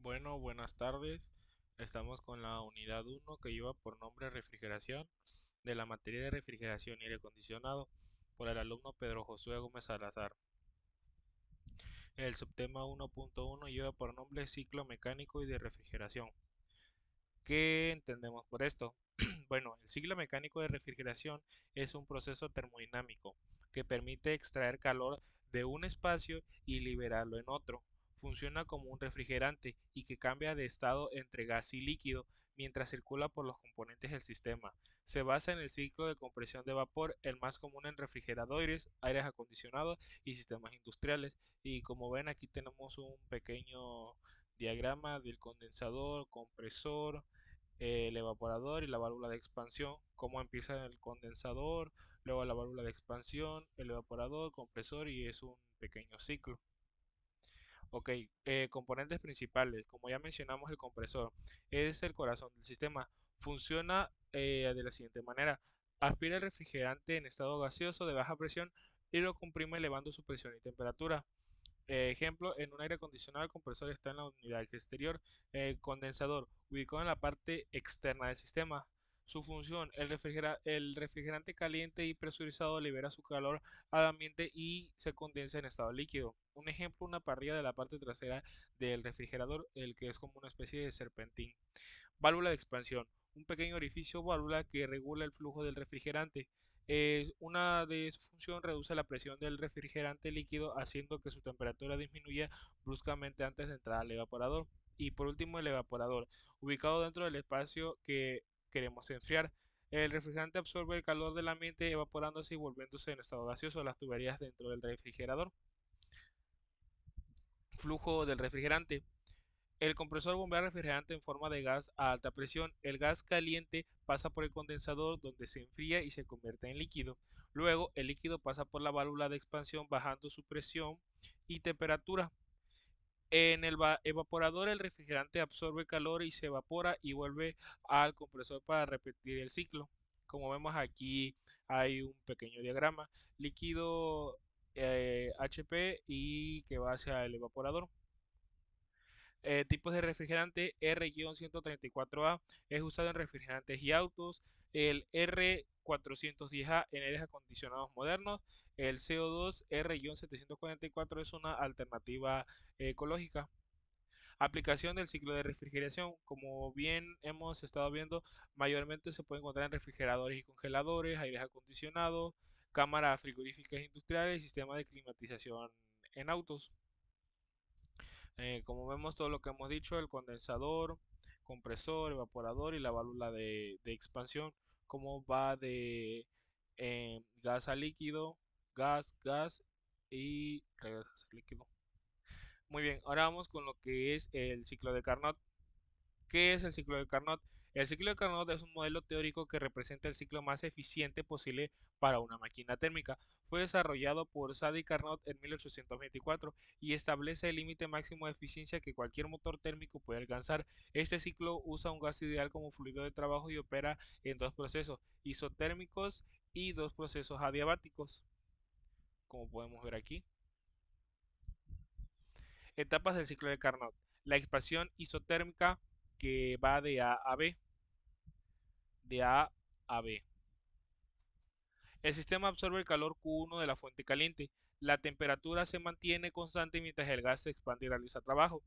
Buenas tardes. Estamos con la unidad uno que lleva por nombre refrigeración de la materia de refrigeración y aire acondicionado por el alumno Pedro Josué Gómez Salazar. El subtema 1.1 lleva por nombre ciclo mecánico y de refrigeración. ¿Qué entendemos por esto? Bueno, el ciclo mecánico de refrigeración es un proceso termodinámico que permite extraer calor de un espacio y liberarlo en otro. Funciona como un refrigerante y que cambia de estado entre gas y líquido mientras circula por los componentes del sistema. Se basa en el ciclo de compresión de vapor, el más común en refrigeradores, aires acondicionados y sistemas industriales. Y como ven, aquí tenemos un pequeño diagrama del condensador, compresor, el evaporador y la válvula de expansión, cómo empieza el condensador, luego la válvula de expansión, el evaporador, compresor y es un pequeño ciclo. Ok, componentes principales, como ya mencionamos, el compresor es el corazón del sistema. Funciona de la siguiente manera: aspira el refrigerante en estado gaseoso de baja presión y lo comprime elevando su presión y temperatura. Ejemplo, en un aire acondicionado el compresor está en la unidad exterior, el condensador ubicado en la parte externa del sistema. Su función: el refrigerante caliente y presurizado libera su calor al ambiente y se condensa en estado líquido. Un ejemplo, una parrilla de la parte trasera del refrigerador, el que es como una especie de serpentín. Válvula de expansión: un pequeño orificio o válvula que regula el flujo del refrigerante. Una de su función reduce la presión del refrigerante líquido haciendo que su temperatura disminuya bruscamente antes de entrar al evaporador. Y por último, el evaporador, ubicado dentro del espacio que queremos enfriar. El refrigerante absorbe el calor del ambiente evaporándose y volviéndose en estado gaseoso a las tuberías dentro del refrigerador. Flujo del refrigerante: el compresor bombea refrigerante en forma de gas a alta presión. El gas caliente pasa por el condensador donde se enfría y se convierte en líquido. Luego, el líquido pasa por la válvula de expansión bajando su presión y temperatura. En el evaporador, el refrigerante absorbe calor y se evapora y vuelve al compresor para repetir el ciclo. Como vemos aquí hay un pequeño diagrama: líquido, HP y que va hacia el evaporador. Tipos de refrigerante: R-134A es usado en refrigerantes y autos, el R410A en aires acondicionados modernos, el CO2 R-744 es una alternativa ecológica. Aplicación del ciclo de refrigeración: como bien hemos estado viendo, mayormente se puede encontrar en refrigeradores y congeladores, aires acondicionados, cámaras frigoríficas industriales y sistemas de climatización en autos. Como vemos todo lo que hemos dicho: el condensador, compresor, evaporador y la válvula de expansión, cómo va de gas a líquido, gas y regresa a líquido. Muy bien, ahora vamos con lo que es el ciclo de Carnot. ¿Qué es el ciclo de Carnot? El ciclo de Carnot es un modelo teórico que representa el ciclo más eficiente posible para una máquina térmica. Fue desarrollado por Sadi Carnot en 1824 y establece el límite máximo de eficiencia que cualquier motor térmico puede alcanzar. Este ciclo usa un gas ideal como fluido de trabajo y opera en dos procesos isotérmicos y dos procesos adiabáticos, como podemos ver aquí. Etapas del ciclo de Carnot: la expansión isotérmica, que va de A a B. De A a B. El sistema absorbe el calor Q1 de la fuente caliente. La temperatura se mantiene constante mientras el gas se expande y realiza trabajo.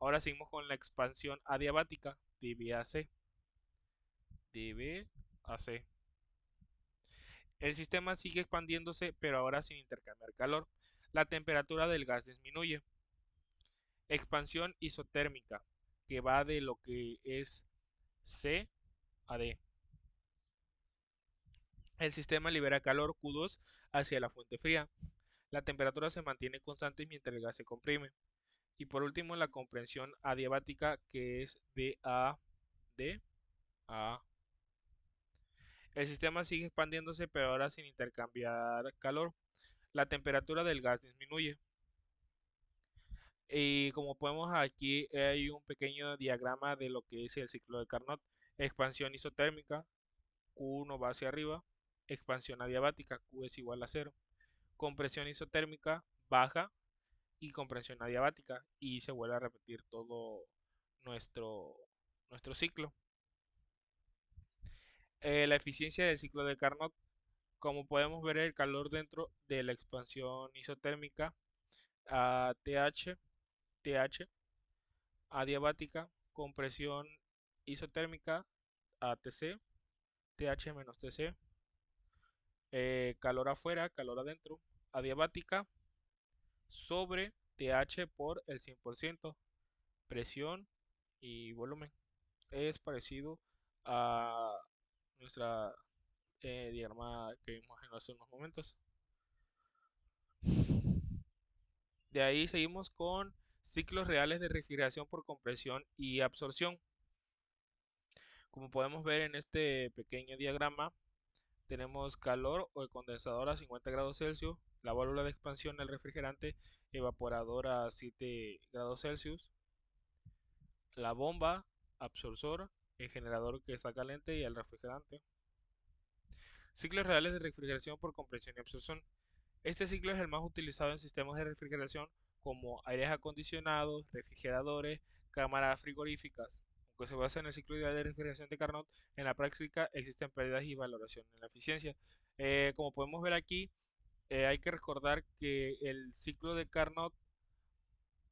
Ahora seguimos con la expansión adiabática, de B a C. De B a C. El sistema sigue expandiéndose, pero ahora sin intercambiar calor. La temperatura del gas disminuye. Expansión isotérmica, que va de lo que es C a D. El sistema libera calor Q2 hacia la fuente fría. La temperatura se mantiene constante mientras el gas se comprime. Y por último, la compresión adiabática, que es de A, D a. El sistema sigue expandiéndose, pero ahora sin intercambiar calor. La temperatura del gas disminuye. Y como podemos aquí hay un pequeño diagrama de lo que es el ciclo de Carnot. Expansión isotérmica, Q1 va hacia arriba. Expansión adiabática, Q es igual a cero. Compresión isotérmica, baja, y compresión adiabática y se vuelve a repetir todo nuestro, nuestro ciclo. La eficiencia del ciclo de Carnot. Como podemos ver, el calor dentro de la expansión isotérmica a TH adiabática, compresión isotérmica a TH menos TC, calor afuera, calor adentro, adiabática sobre TH por el 100%, presión y volumen. Es parecido a nuestra diagrama que vimos en hace unos momentos. De ahí seguimos con ciclos reales de refrigeración por compresión y absorción. Como podemos ver en este pequeño diagrama, tenemos calor o el condensador a 50 grados Celsius, la válvula de expansión del refrigerante, evaporador a 7 grados Celsius, la bomba, absorbor, el generador que está caliente y el refrigerante. Ciclos reales de refrigeración por compresión y absorción. Este ciclo es el más utilizado en sistemas de refrigeración como aires acondicionados, refrigeradores, cámaras frigoríficas. Aunque se basa en el ciclo ideal de refrigeración de Carnot, en la práctica existen pérdidas y valoración en la eficiencia. Como podemos ver aquí, hay que recordar que el ciclo de Carnot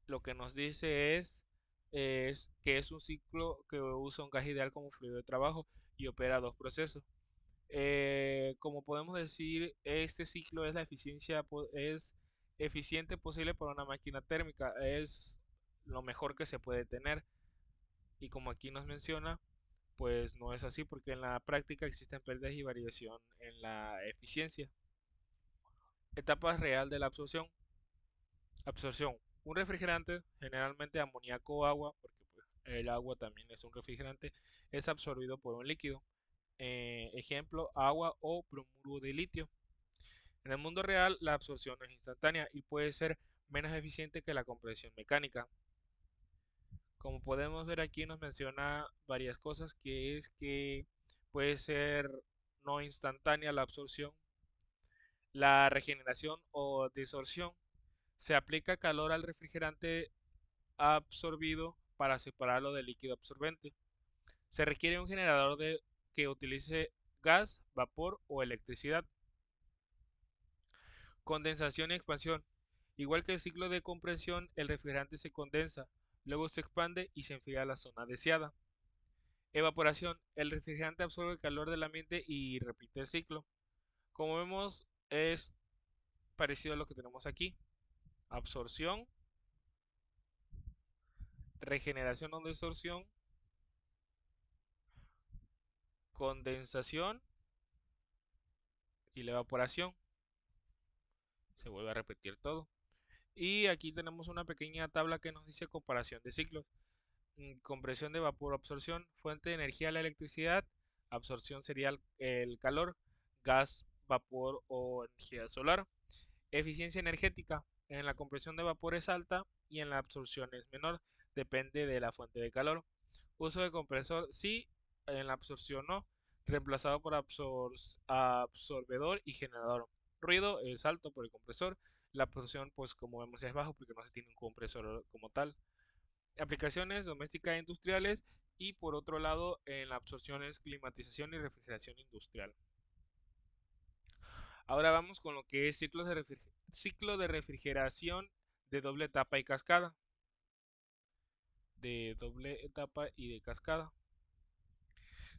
lo que nos dice es que es un ciclo que usa un gas ideal como fluido de trabajo y opera dos procesos. Como podemos decir, este ciclo es es eficiente posible para una máquina térmica, es lo mejor que se puede tener. Y como aquí nos menciona, pues no es así porque en la práctica existen pérdidas y variación en la eficiencia. Etapa real de la absorción. Absorción. Un refrigerante, generalmente amoníaco o agua, porque pues, el agua también es un refrigerante, es absorbido por un líquido. Ejemplo, agua o bromuro de litio. En el mundo real, la absorción es instantánea y puede ser menos eficiente que la compresión mecánica. Como podemos ver aquí nos menciona varias cosas, que es que puede ser no instantánea la absorción, la regeneración o desorción. Se aplica calor al refrigerante absorbido para separarlo del líquido absorbente. Se requiere un generador que utilice gas, vapor o electricidad. Condensación y expansión. Igual que el ciclo de compresión, el refrigerante se condensa, luego se expande y se enfría la zona deseada. Evaporación. El refrigerante absorbe el calor del ambiente y repite el ciclo. Como vemos, es parecido a lo que tenemos aquí. Absorción, regeneración o desorción, condensación y la evaporación. Se vuelve a repetir todo. Y aquí tenemos una pequeña tabla que nos dice comparación de ciclos. Compresión de vapor, absorción, fuente de energía, la electricidad, absorción sería el calor, gas, vapor o energía solar. Eficiencia energética, en la compresión de vapor es alta y en la absorción es menor, depende de la fuente de calor. Uso de compresor sí, en la absorción no, reemplazado por absorbedor y generador. Ruido es alto por el compresor, la absorción pues como vemos es bajo porque no se tiene un compresor como tal. Aplicaciones domésticas e industriales y por otro lado en la absorción es climatización y refrigeración industrial. Ahora vamos con lo que es ciclo de refrigeración de doble etapa y cascada. De doble etapa y de cascada.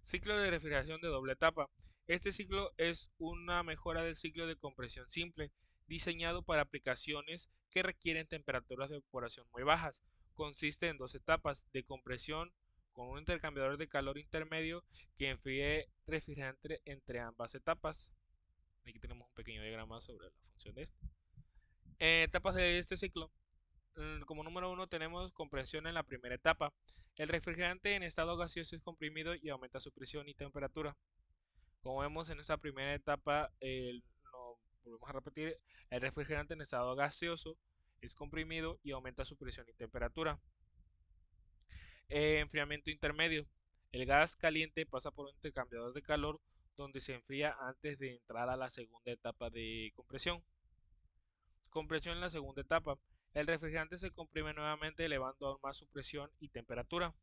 Ciclo de refrigeración de doble etapa. Este ciclo es una mejora del ciclo de compresión simple, diseñado para aplicaciones que requieren temperaturas de evaporación muy bajas. Consiste en dos etapas de compresión con un intercambiador de calor intermedio que enfríe refrigerante entre ambas etapas. Aquí tenemos un pequeño diagrama sobre la función de esto. Etapas de este ciclo. Como número uno tenemos compresión en la primera etapa. El refrigerante en estado gaseoso es comprimido y aumenta su presión y temperatura. Como vemos en esta primera etapa, no, volvemos a repetir, el refrigerante en estado gaseoso es comprimido y aumenta su presión y temperatura. Enfriamiento intermedio. El gas caliente pasa por un intercambiador de calor donde se enfría antes de entrar a la segunda etapa de compresión. Compresión en la segunda etapa. El refrigerante se comprime nuevamente elevando aún más su presión y temperatura.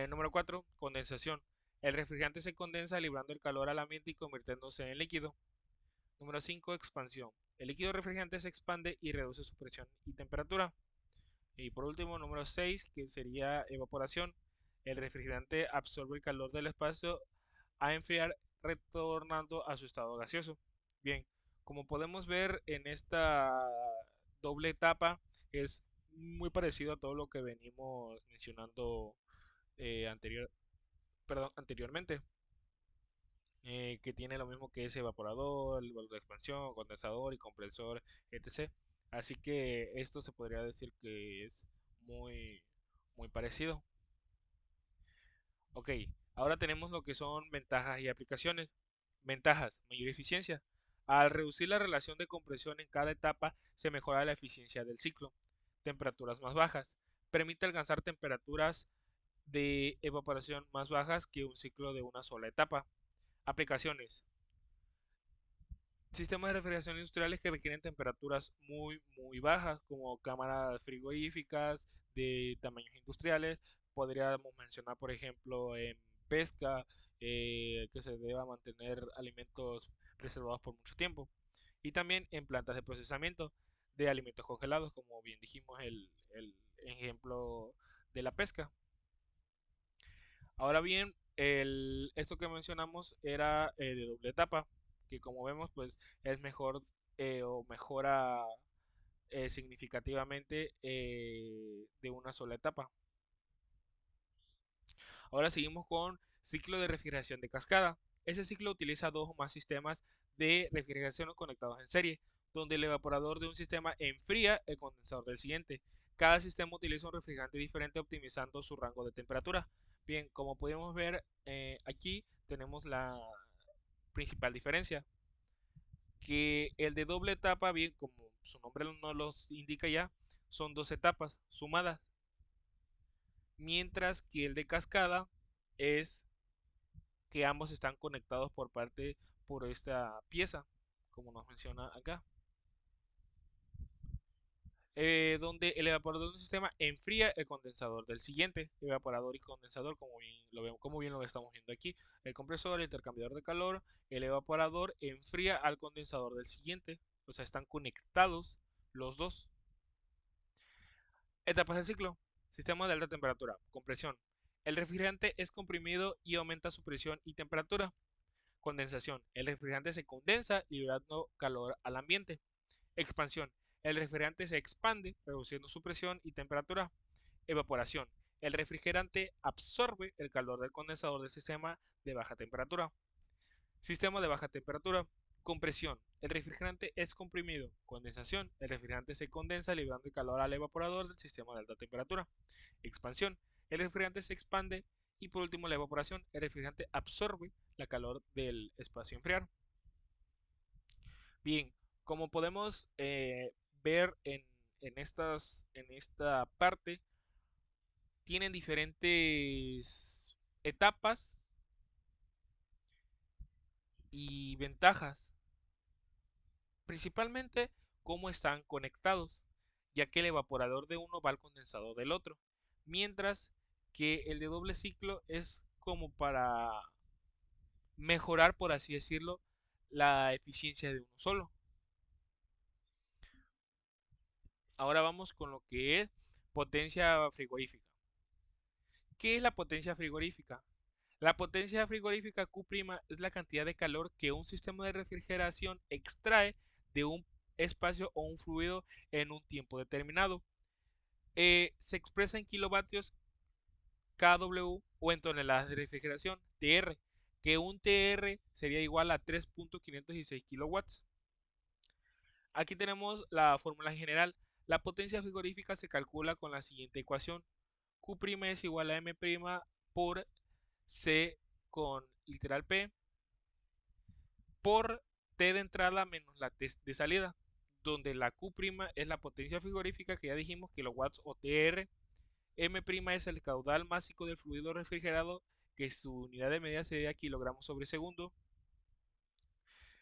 Número 4, condensación. El refrigerante se condensa librando el calor al ambiente y convirtiéndose en líquido. Número 5, expansión. El líquido refrigerante se expande y reduce su presión y temperatura. Y por último, número 6, que sería evaporación. El refrigerante absorbe el calor del espacio a enfriar, retornando a su estado gaseoso. Bien, como podemos ver en esta doble etapa, es muy parecido a todo lo que venimos mencionando anterior, perdón, anteriormente, que tiene lo mismo que es evaporador, el valor de expansión, condensador y compresor, etc. Así que esto se podría decir que es muy, muy parecido. Ok, ahora tenemos lo que son ventajas y aplicaciones. Ventajas, mayor eficiencia. Al reducir la relación de compresión en cada etapa, se mejora la eficiencia del ciclo. Temperaturas más bajas. Permite alcanzar temperaturas de evaporación más bajas que un ciclo de una sola etapa. Aplicaciones. Sistemas de refrigeración industriales que requieren temperaturas muy bajas, como cámaras frigoríficas de tamaños industriales. Podríamos mencionar, por ejemplo, en pesca, que se deba mantener alimentos preservados por mucho tiempo. Y también en plantas de procesamiento de alimentos congelados, como bien dijimos el ejemplo de la pesca. Ahora bien, esto que mencionamos era de doble etapa, que como vemos, pues es mejor o mejora significativamente de una sola etapa. Ahora seguimos con ciclo de refrigeración de cascada. Ese ciclo utiliza dos o más sistemas de refrigeración conectados en serie, donde el evaporador de un sistema enfría el condensador del siguiente. Cada sistema utiliza un refrigerante diferente optimizando su rango de temperatura. Bien, como podemos ver aquí tenemos la principal diferencia, que el de doble etapa, bien como su nombre nos lo indica ya, son dos etapas sumadas, mientras que el de cascada es que ambos están conectados por esta pieza, como nos menciona acá, donde el evaporador de un sistema enfría el condensador del siguiente, evaporador y condensador, como bien lo estamos viendo aquí, el compresor, el intercambiador de calor, el evaporador enfría al condensador del siguiente, o sea, están conectados los dos. Etapas del ciclo. Sistema de alta temperatura. Compresión. El refrigerante es comprimido y aumenta su presión y temperatura. Condensación. El refrigerante se condensa liberando calor al ambiente. Expansión. El refrigerante se expande reduciendo su presión y temperatura. Evaporación. El refrigerante absorbe el calor del condensador del sistema de baja temperatura. Sistema de baja temperatura. Compresión. El refrigerante es comprimido. Condensación. El refrigerante se condensa liberando el calor al evaporador del sistema de alta temperatura. Expansión. El refrigerante se expande. Y por último, la evaporación. El refrigerante absorbe la calor del espacio a enfriar. Bien, como podemos ver en esta parte, tienen diferentes etapas y ventajas, principalmente cómo están conectados, ya que el evaporador de uno va al condensador del otro, mientras que el de doble ciclo es como para mejorar, por así decirlo, la eficiencia de uno solo. Ahora vamos con lo que es potencia frigorífica. ¿Qué es la potencia frigorífica? La potencia frigorífica Q' es la cantidad de calor que un sistema de refrigeración extrae de un espacio o un fluido en un tiempo determinado. Se expresa en kilovatios kW o en toneladas de refrigeración, TR, que un TR sería igual a 3.516 kilowatts. Aquí tenemos la fórmula general. La potencia frigorífica se calcula con la siguiente ecuación. Q' es igual a M' por C con literal P por T de entrada menos la T de salida, donde la Q' es la potencia frigorífica que ya dijimos, kilowatts o TR. M' es el caudal másico del fluido refrigerado, que su unidad de medida sería kilogramos sobre segundo.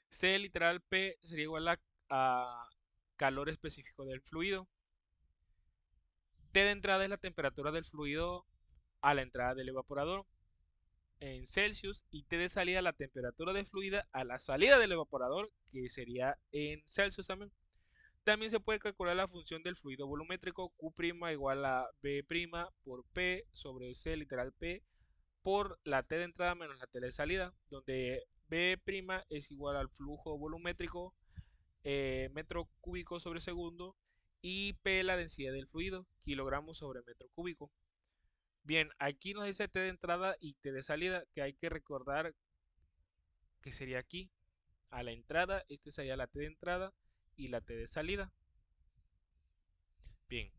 C literal P sería igual a calor específico del fluido. T de entrada es la temperatura del fluido a la entrada del evaporador en Celsius y T de salida la temperatura de fluida a la salida del evaporador, que sería en Celsius también. También se puede calcular la función del fluido volumétrico Q' igual a B' por P sobre C literal P por la T de entrada menos la T de salida, donde B' es igual al flujo volumétrico metro cúbico sobre segundo y P la densidad del fluido, kilogramos sobre metro cúbico. Bien, aquí nos dice T de entrada y T de salida, que hay que recordar que sería aquí. A la entrada, este sería la T de entrada y la T de salida. Bien,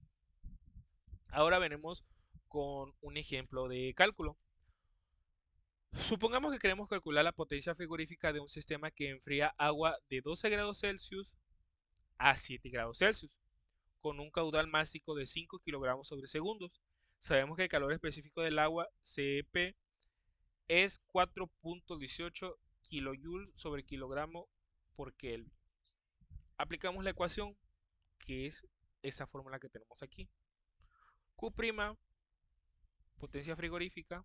ahora venimos con un ejemplo de cálculo. Supongamos que queremos calcular la potencia frigorífica de un sistema que enfría agua de 12 grados Celsius a 7 grados Celsius, con un caudal másico de 5 kilogramos sobre segundos. Sabemos que el calor específico del agua, CEP, es 4.18 kilojoules sobre kilogramo por Kelvin. Aplicamos la ecuación, que es esa fórmula que tenemos aquí. Q', potencia frigorífica,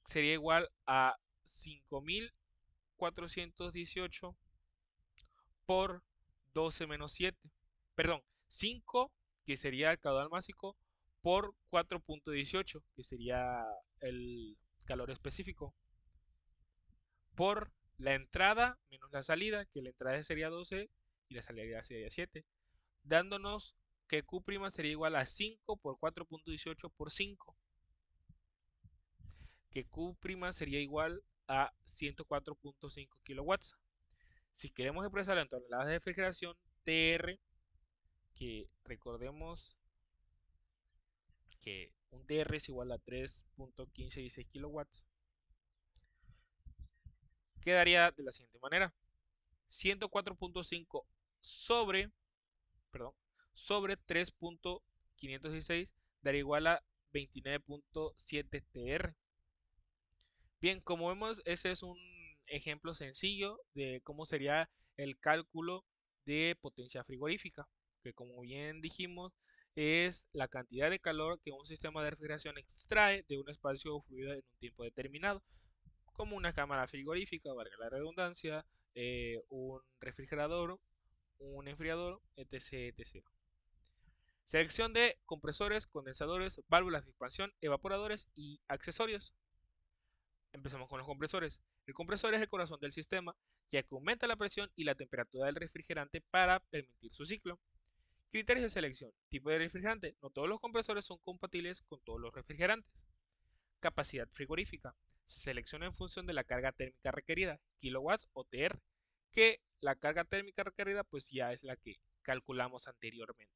sería igual a 5418 por 12 menos 7. Perdón, 5, que sería el caudal másico, por 4.18, que sería el calor específico, por la entrada menos la salida, que la entrada sería 12 y la salida sería 7, dándonos que Q' sería igual a 5 por 4.18 por 5, que Q' sería igual a 104.5 kilowatts. Si queremos expresarlo en toneladas de refrigeración, TR, que recordemos que un TR es igual a 3.1516 kilowatts, quedaría de la siguiente manera: 104.5 sobre, perdón, sobre 3.516 daría igual a 29.7 TR. Bien, como vemos, ese es un ejemplo sencillo de cómo sería el cálculo de potencia frigorífica, que como bien dijimos, es la cantidad de calor que un sistema de refrigeración extrae de un espacio fluido en un tiempo determinado, como una cámara frigorífica, valga la redundancia, un refrigerador, un enfriador, etc, etc. Selección de compresores, condensadores, válvulas de expansión, evaporadores y accesorios. Empezamos con los compresores. El compresor es el corazón del sistema, ya que aumenta la presión y la temperatura del refrigerante para permitir su ciclo. Criterios de selección. Tipo de refrigerante. No todos los compresores son compatibles con todos los refrigerantes. Capacidad frigorífica. Se selecciona en función de la carga térmica requerida, kilowatts o TR, que la carga térmica requerida pues ya es la que calculamos anteriormente.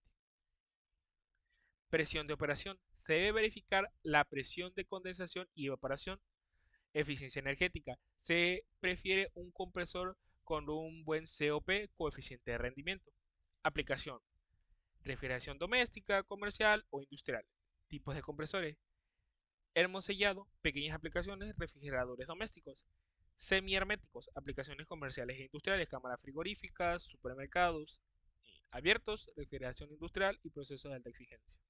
Presión de operación. Se debe verificar la presión de condensación y evaporación. Eficiencia energética. Se prefiere un compresor con un buen COP, coeficiente de rendimiento. Aplicación. Refrigeración doméstica, comercial o industrial. Tipos de compresores. Hermosellado, pequeñas aplicaciones, refrigeradores domésticos. Semiherméticos, aplicaciones comerciales e industriales, cámaras frigoríficas, supermercados. Abiertos, refrigeración industrial y procesos de alta exigencia.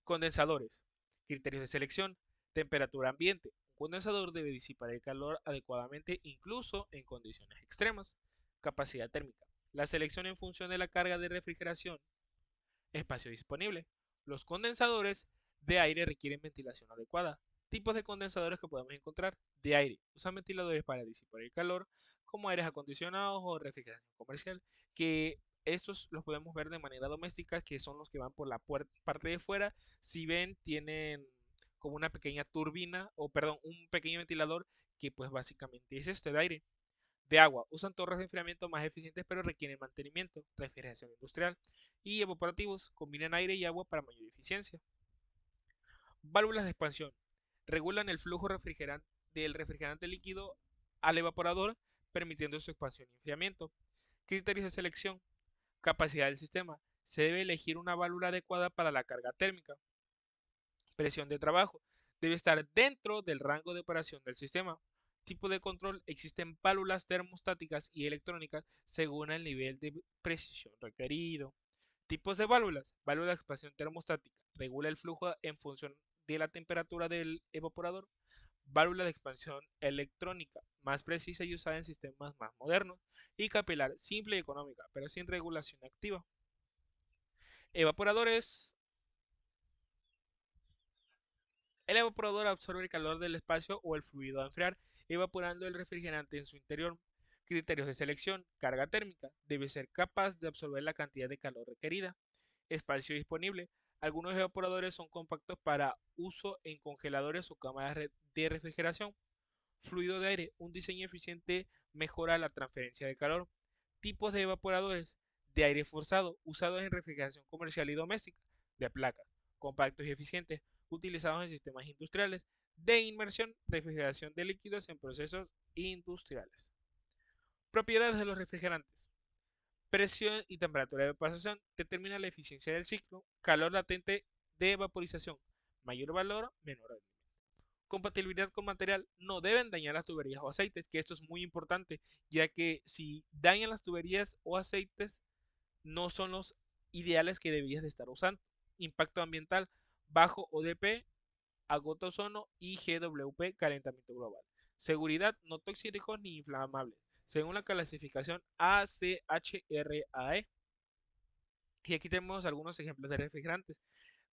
Condensadores. Criterios de selección. Temperatura ambiente. Un condensador debe disipar el calor adecuadamente incluso en condiciones extremas. Capacidad térmica. La selección en función de la carga de refrigeración. Espacio disponible. Los condensadores de aire requieren ventilación adecuada. Tipos de condensadores que podemos encontrar. De aire. Usan ventiladores para disipar el calor, como aires acondicionados o refrigeración comercial, que estos los podemos ver de manera doméstica, que son los que van por la parte de fuera. Si ven, tienen como una pequeña turbina, o perdón, un pequeño ventilador que pues básicamente es este de aire. De agua, usan torres de enfriamiento más eficientes pero requieren mantenimiento, refrigeración industrial. Y evaporativos, combinan aire y agua para mayor eficiencia. Válvulas de expansión, regulan el flujo del refrigerante líquido al evaporador, permitiendo su expansión y enfriamiento. Criterios de selección. Capacidad del sistema. Se debe elegir una válvula adecuada para la carga térmica. Presión de trabajo. Debe estar dentro del rango de operación del sistema. Tipo de control. Existen válvulas termostáticas y electrónicas según el nivel de precisión requerido. Tipos de válvulas. Válvula de expansión termostática. Regula el flujo en función de la temperatura del evaporador. Válvula de expansión electrónica, más precisa y usada en sistemas más modernos. Y capilar, simple y económica, pero sin regulación activa. Evaporadores. El evaporador absorbe el calor del espacio o el fluido a enfriar, evaporando el refrigerante en su interior. Criterios de selección. Carga térmica. Debe ser capaz de absorber la cantidad de calor requerida. Espacio disponible. Algunos evaporadores son compactos para uso en congeladores o cámaras de refrigeración. Fluido de aire. Un diseño eficiente mejora la transferencia de calor. Tipos de evaporadores. De aire forzado, usados en refrigeración comercial y doméstica. De placas. Compactos y eficientes, utilizados en sistemas industriales. De inmersión, refrigeración de líquidos en procesos industriales. Propiedades de los refrigerantes. Presión y temperatura de evaporación determina la eficiencia del ciclo. Calor latente de vaporización. Mayor valor, menor rendimiento. Compatibilidad con material. No deben dañar las tuberías o aceites, que esto es muy importante, ya que si dañan las tuberías o aceites, no son los ideales que deberías de estar usando. Impacto ambiental. Bajo ODP, agota ozono y GWP, calentamiento global. Seguridad, no tóxicos ni inflamables, según la clasificación ACHRAE. Y aquí tenemos algunos ejemplos de refrigerantes.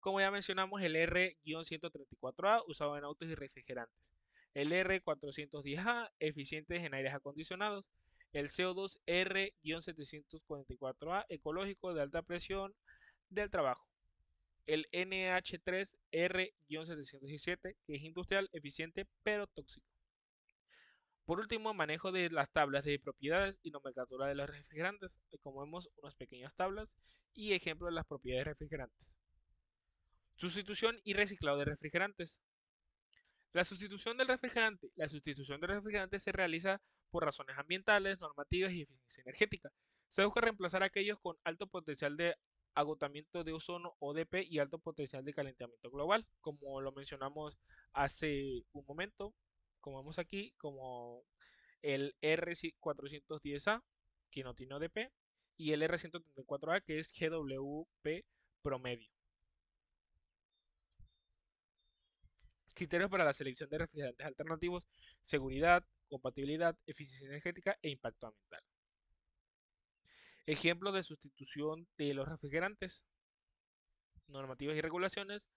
Como ya mencionamos, el R-134A usado en autos y refrigerantes. El R410A, eficientes en aires acondicionados. El CO2 R-744A, ecológico, de alta presión del trabajo. El NH3 R-717, que es industrial, eficiente, pero tóxico. Por último, manejo de las tablas de propiedades y nomenclatura de los refrigerantes. Como vemos, unas pequeñas tablas y ejemplos de las propiedades de refrigerantes. Sustitución y reciclado de refrigerantes. La sustitución del refrigerante. La sustitución del refrigerante se realiza por razones ambientales, normativas y eficiencia energética. Se busca reemplazar aquellos con alto potencial de agotamiento de ozono ODP y alto potencial de calentamiento global, como lo mencionamos hace un momento, como vemos aquí, como el R410A, que no tiene ODP, y el R134A, que es GWP promedio. Criterios para la selección de refrigerantes alternativos: seguridad, compatibilidad, eficiencia energética e impacto ambiental. Ejemplos de sustitución de los refrigerantes: normativas y regulaciones.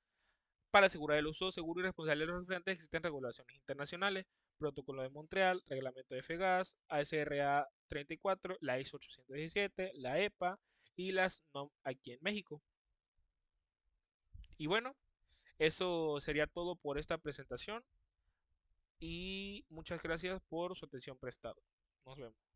Para asegurar el uso seguro y responsable de los refrigerantes existen regulaciones internacionales, Protocolo de Montreal, Reglamento de FGAS, ASRA 34, la ISO 817, la EPA y las NOM aquí en México. Y bueno, eso sería todo por esta presentación y muchas gracias por su atención prestada. Nos vemos.